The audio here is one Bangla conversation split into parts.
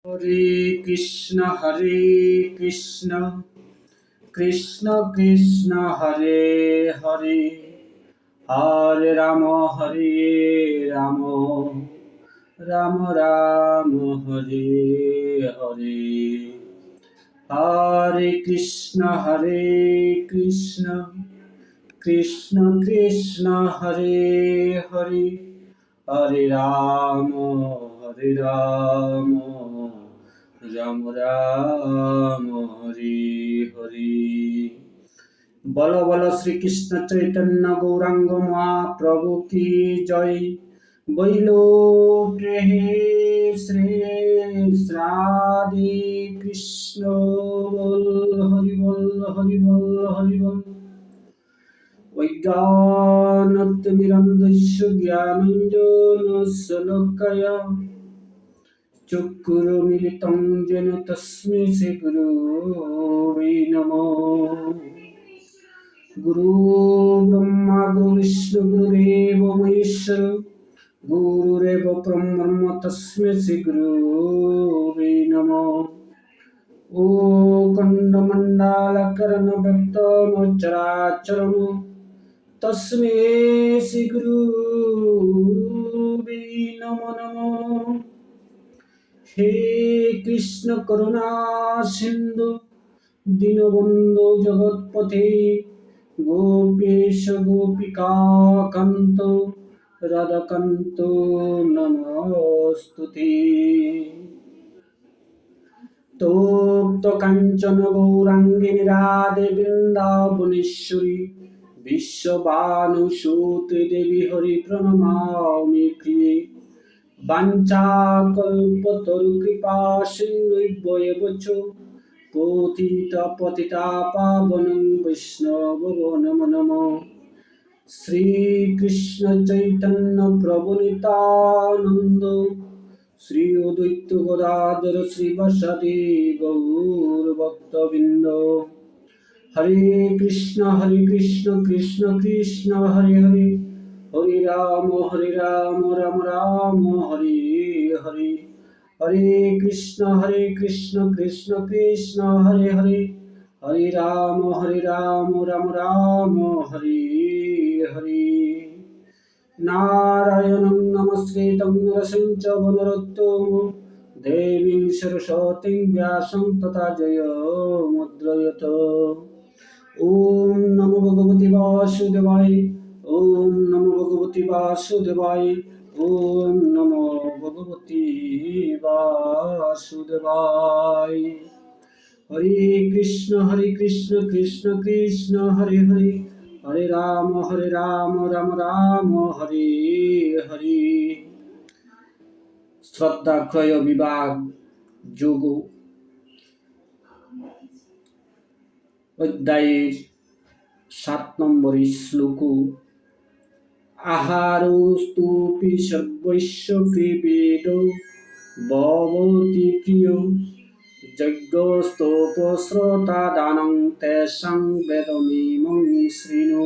হরে কৃষ্ণ কৃষ্ণ কৃষ্ণ হরে হরে, হরে রাম রাম রাম রাম হরে হরে। হরে কৃষ্ণ কৃষ্ণ কৃষ্ণ হরে হরে, হরে রাম রাম রাম হরে হরে। বলো বলো শ্রীকৃষ্ণ চৈতন্য গৌরাঙ্গ মহাপ্রভু কি জয়। বৈল শ্রী রাধে কৃষ্ণ বল হরি বল হরি বল হরি বল। অজ্ঞানতিমিরন্ধস্য জ্ঞানাঞ্জনশলাকয়া চক্ষুরুন্মিলিतं येन তস্मै শ্রীগুরুবে নমঃ। গুরু ব্রহ্মা গুরু বিষ্ণু গুরুদেব মহেশ্বর, গুরুরেব ব্রহ্ম তস্मै শ্রীগুরুবে নমঃ। ও খণ্ডমণ্ডলাকারণব্যাপ্তং চরাচরং তস্मै শ্রীগুরুবে নমো নমঃ। হে কৃষ্ণ করুণা সিন্ধু দীনবন্ধু জগৎপতে, গোপেশ গোপিকা কান্ত রাধাকান্ত নমস্তুতে। তপ্ত কাঞ্চন গৌরাঙ্গী রাধে বৃন্দাবনেশ্বরী, বিশ্ববানুসুতে দেবী হরি প্রণমামি প্রিয়ে। বাঞ্ছাকল্পতরু কৃপা সিন্ধুভ্য এব চ পতিতা পাবনং বৈষ্ণবো নমো নমঃ। শ্রীকৃষ্ণ চৈতন্য প্রভু নিত্যানন্দ, শ্রী অদ্বৈত গদাধর শ্রীবাসাদি গৌর ভক্তবৃন্দ। হরে কৃষ্ণ কৃষ্ণ কৃষ্ণ হরে হরে, হরে রাম রাম রাম হরে হরে। হরে কৃষ্ণ কৃষ্ণ কৃষ্ণ হরে হরে, হরে রাম রাম রাম হরে হরে। নারায়ণং নমস্কৃত্যং নরং চৈব নরোত্তমং দেবীং সরস্বতীং ব্যাসং ততো জয়মুদ্রয়ত। ওম নমো ভগবতে বাসুদেবায়, ওম নমো ভগবতে বাসুদেবায়, ওম নমো ভগবতে বাসুদেবায়। হরে কৃষ্ণ কৃষ্ণ কৃষ্ণ হরে হরে, হরে রাম রাম রাম হরে হরে। শ্রদ্ধাক্ষয় বিভাগ যোগ অধ্যায়ের 7 নম্বর শ্লোক। আহারস্তুপি সর্বস্য কৃবেদ ভবতি প্রিয়, যজ্ঞস্তপস্রোতা দানং তেষাং বেদমিমং শৃণু।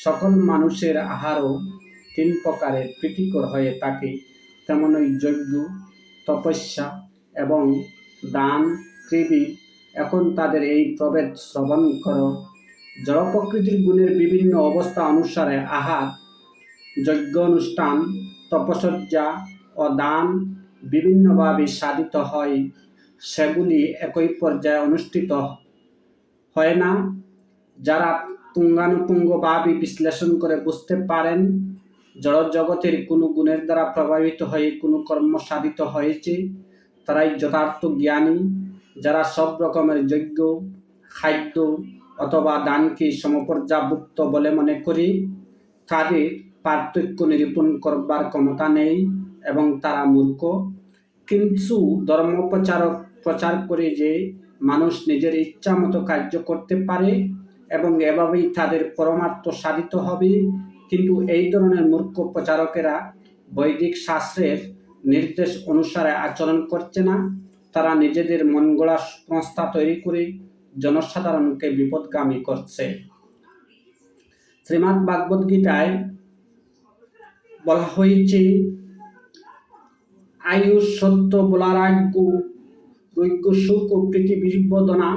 সকল মানুষের আহারও 3 প্রকারের প্রীতিকর হয়ে থাকে, তেমনই যজ্ঞ, তপস্যা এবং দান কৃবি। এখন তাদের এই প্রভেদ শ্রবণ কর। জড় প্রকৃতির গুণের বিভিন্ন অবস্থা অনুসারে আহার, যজ্ঞ অনুষ্ঠান, তপস্যা ও দান বিভিন্নভাবে সাধিত হয়। সেগুলি একই পর্যায়ে অনুষ্ঠিত হয় না। যারা পুঙ্খানুপুঙ্খভাবে বিশ্লেষণ করে বুঝতে পারেন জড় জগতের কোনো গুণের দ্বারা প্রভাবিত হয়ে কোনো কর্ম সাধিত হয়েছে, তারাই যথার্থ জ্ঞানী। যারা সব রকমের যজ্ঞ, খাদ্য অথবা দানকে সমপর্যায়ভুক্ত বলে মনে করি, তাদের পার্থক্য নিরূপণ করবার ক্ষমতা নেই এবং তারা মূর্খ। কিন্তু ধর্ম প্রচার করে যে মানুষ নিজের ইচ্ছা মতো কার্য করতে পারে এবং এভাবেই তাদের পরমার্থ সাধিত হবে, কিন্তু এই ধরনের মূর্খ প্রচারকেরা বৈদিক শাস্ত্রের নির্দেশ অনুসারে আচরণ করছে না। তারা নিজেদের মন গড়া সংস্থা তৈরি করে জনসাধারণকে বিপদগামী করছে। শ্রীমদ্ ভাগবত গীতায় বলা হয়েছে, আয়ুষ সত্য বলারাজ্ঞ রৈজ্ঞ সুখ ও পৃথিবীর বদনা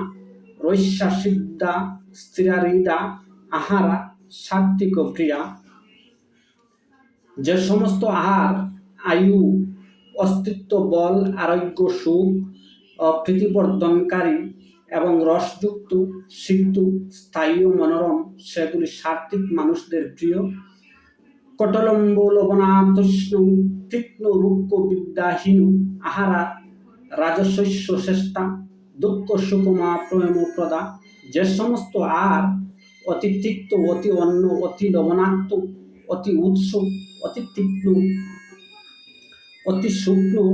রৈস্যা সিদ্ধা স্থিরারিদা আহারা সাত্বিক প্রিয়া। যে সমস্ত আহার আয়ু, অস্তিত্ব, বল, আরোগ্য, সুখ, প্রীতিবর্ধনকারী এবং রসযুক্ত, সিদ্ধ, স্থায়ী ও মনোরম, সেগুলি সাত্বিক মানুষদের প্রিয়। কটলম্ব লবণাতষ্ণ তীক্ষ্ণ রুক্ষ বিদ্যাহীন আহারা রাজশস্য শ্রেষ্ঠা দুঃখ সুকুমা প্রেমপ্রদা। যে সমস্ত আহার অতি তিক্ত, অতি অন্ন, অতি লবণাক্ত, অতি উৎস, অতি তীক্ষ্ণ, অতি শুকনো,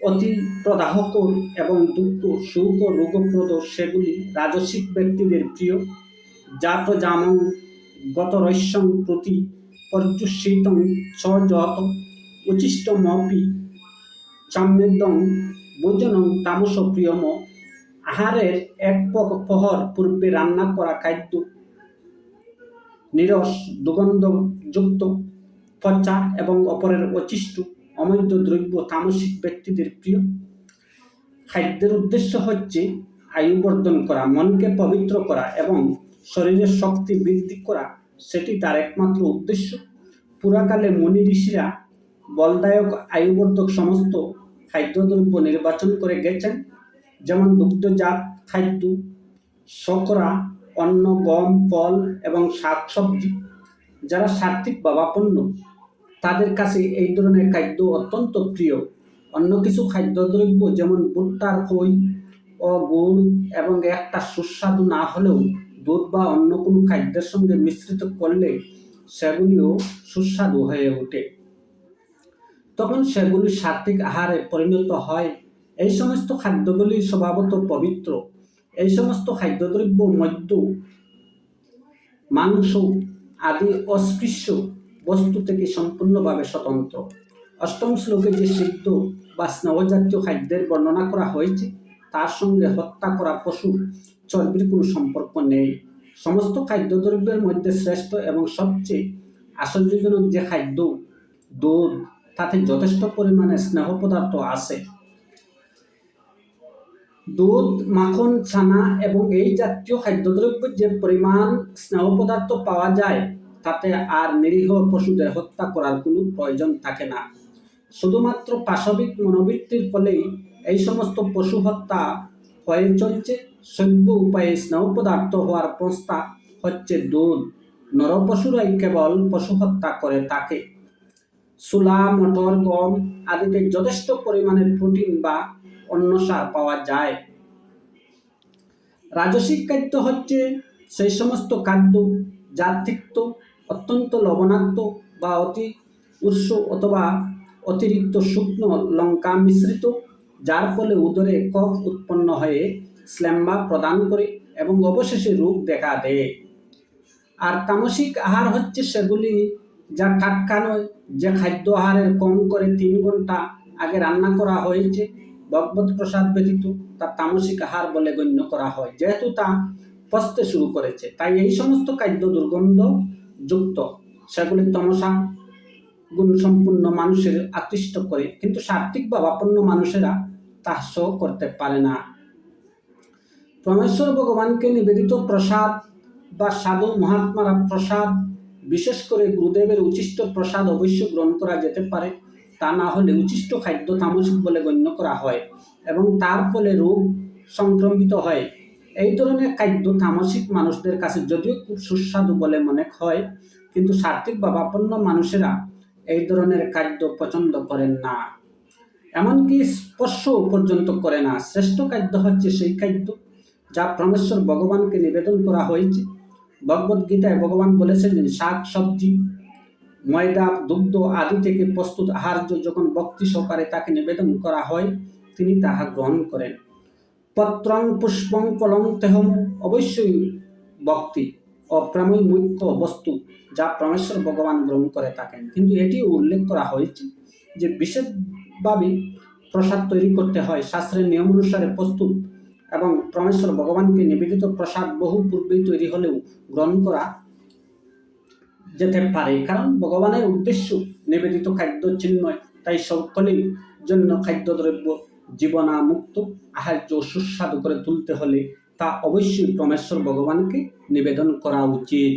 অতি প্রদাহকর এবং দুঃখ সুখ ও রোগপ্রদ, সেগুলি রাজসিক ব্যক্তিদের প্রিয়। জাত জামং গতরস্যং প্রতি পর্যুষিতং চ যত উচিষ্টমপি চাম্যেদং ভোজনং তামস প্রিয়ম। আহারের এক প্রহর পূর্বে রান্না করা খাদ্য নিরস, দুর্গন্ধযুক্ত, পচা এবং অপরের অচিষ্ট অমৈদ্য দ্রব্য তামসিক ব্যক্তিদের প্রিয়। খাদ্যের উদ্দেশ্য হচ্ছে আয়ু বর্ধন করা, মনকে পবিত্র করা এবং শরীরের শক্তি বৃদ্ধি করা, সেটি তার একমাত্র উদ্দেশ্য। পুরাকালে মুনি ঋষিরা বলদায়ক আয়ুবর্ধক সমস্ত খাদ্যদ্রব্য নির্বাচন করে গেছেন, যেমন দুগ্ধজাত খাদ্য, শর্করা, অন্ন, গম, ফল এবং শাকসবজি। যারা সাত্ত্বিক ভাবাপন্ন তাদের কাছে এই ধরনের খাদ্য অত্যন্ত প্রিয়। অন্য কিছু খাদ্যদ্রব্য যেমন ভুট্টার খই ও গুড় এবং একটা সুস্বাদু না হলেও দুধ বা অন্য কোনো খাদ্যের সঙ্গে মিশ্রিত করলে সেগুলিও সুস্বাদু হয়ে ওঠে, তখন সেগুলি সাত্ত্বিক আহারে পরিণত হয়। এই সমস্ত খাদ্যগুলি স্বভাবত পবিত্র। এই সমস্ত খাদ্যদ্রব্য মদ্য, মাংস আদি অস্পৃশ্য বস্তু থেকে সম্পূর্ণভাবে স্বতন্ত্র। অষ্টম শ্লোকে যে সিদ্ধ বা স্নেহজাতীয় খাদ্যের বর্ণনা করা হয়েছে তার সঙ্গে হত্যা করা পশুর চর্বির কোনো সম্পর্ক নেই। সমস্ত খাদ্যদ্রব্যের মধ্যে শ্রেষ্ঠ এবং সবচেয়ে আশ্চর্যজনক যে খাদ্য দুধ, তাতে যথেষ্ট পরিমাণে স্নেহ পদার্থ আছে। দুধ, মাখন, ছানা এবং এই জাতীয় খাদ্যদ্রব্যে যে পরিমাণ স্নেহ পদার্থ পাওয়া যায় তাতে আর নিরীহ পশুদের হত্যা করার কোনো প্রয়োজন থাকে না। শুধুমাত্র পাশবিক মনোবৃত্তির ফলেই এই সমস্ত পশু হত্যা হয়ে চলছে। সভ্য উপায়ে স্নেহ পদার্থ হওয়ার প্রস্তাব হচ্ছে দুধ। নরপশুরাই কেবল পশু হত্যা করে থাকে। ছোলা, মটর, গম আদিতে যথেষ্ট পরিমাণে প্রোটিন বা অন্য সার পাওয়া যায়। রাজসিক খাদ্য হচ্ছে সেই সমস্ত খাদ্য যা তিক্ত, অত্যন্ত লবণাক্ত বা অতি উৎস অথবা অতিরিক্ত শুকনো লঙ্কা মিশ্রিত, যার ফলে উদরে কফ উৎপন্ন হয়ে শ্লেষ্মা প্রদান করে এবং অবশেষে রোগ দেখা দেয়। আর তামসিক আহার হচ্ছে সেগুলি যা টাটকা নয়, যে খাদ্য আহারের কম করে 3 ঘন্টা আগে রান্না করা হয়েছে ভগবত প্রসাদ ব্যতীত, তা তামসিক আহার বলে গণ্য করা হয়। যেহেতু তা পচতে শুরু করেছে, তাই এই সমস্ত খাদ্য দুর্গন্ধযুক্ত, সেগুলি তমসা গুণ সম্পূর্ণ মানুষের আকৃষ্ট করে, কিন্তু সাত্ত্বিক ভাবাপন্ন মানুষেরা তা সহ করতে পারে না। পরমেশ্বর ভগবানকে নিবেদিত প্রসাদ বা সাধু মহাত্মারা প্রসাদ, বিশেষ করে গুরুদেবের উচ্ছিষ্ট প্রসাদ অবশ্য গ্রহণ করা যেতে পারে। তা না হলে উচ্ছিষ্ট খাদ্য তামসিক বলে গণ্য করা হয় এবং তার ফলে রোগ সংক্রমিত হয়। এই ধরনের খাদ্য তামসিক মানুষদের কাছে যদিও খুব সুস্বাদু বলে মনে হয়, কিন্তু সাত্ত্বিক ভাবাপন্ন মানুষেরা এই ধরনের খাদ্য পছন্দ করেন না, এমনকি স্পর্শ পর্যন্ত করে না। শ্রেষ্ঠ খাদ্য হচ্ছে সেই খাদ্য যা পরমেশ্বর ভগবানকে নিবেদন করা হয়েছে। ভগবদ গীতায় ভগবান বলেছেন, শাক, সবজি, ময়দা, দুগ্ধ আদি থেকে প্রস্তুত আহার্য যখন ভক্তি সহকারে তাকে নিবেদন করা হয়, তিনি তাহা গ্রহণ করেন। পত্রং পুষ্পং ফলং তেহম, অবশ্যই ভক্তি ও প্রেমই মুখ্য বস্তু যা পরমেশ্বর ভগবান গ্রহণ করে থাকেন। কিন্তু এটিও উল্লেখ করা হয়েছে যে বিশেষভাবে প্রসাদ তৈরি করতে হয়, শাস্ত্রের নিয়ম অনুসারে প্রস্তুত এবং পরমেশ্বর ভগবানকে নিবেদিত প্রসাদ বহু পূর্বেই তৈরি হলেও গ্রহণ করা যেতে পারে, কারণ ভগবানের উদ্দেশ্য নিবেদিত খাদ্য চিন্ময় তাই সকলের জন্য খাদ্যদ্রব্য জীবনামুক্ত আহার্য সুস্বাদু করে তুলতে হলে তা অবশ্যই পরমেশ্বর ভগবানকে নিবেদন করা উচিত।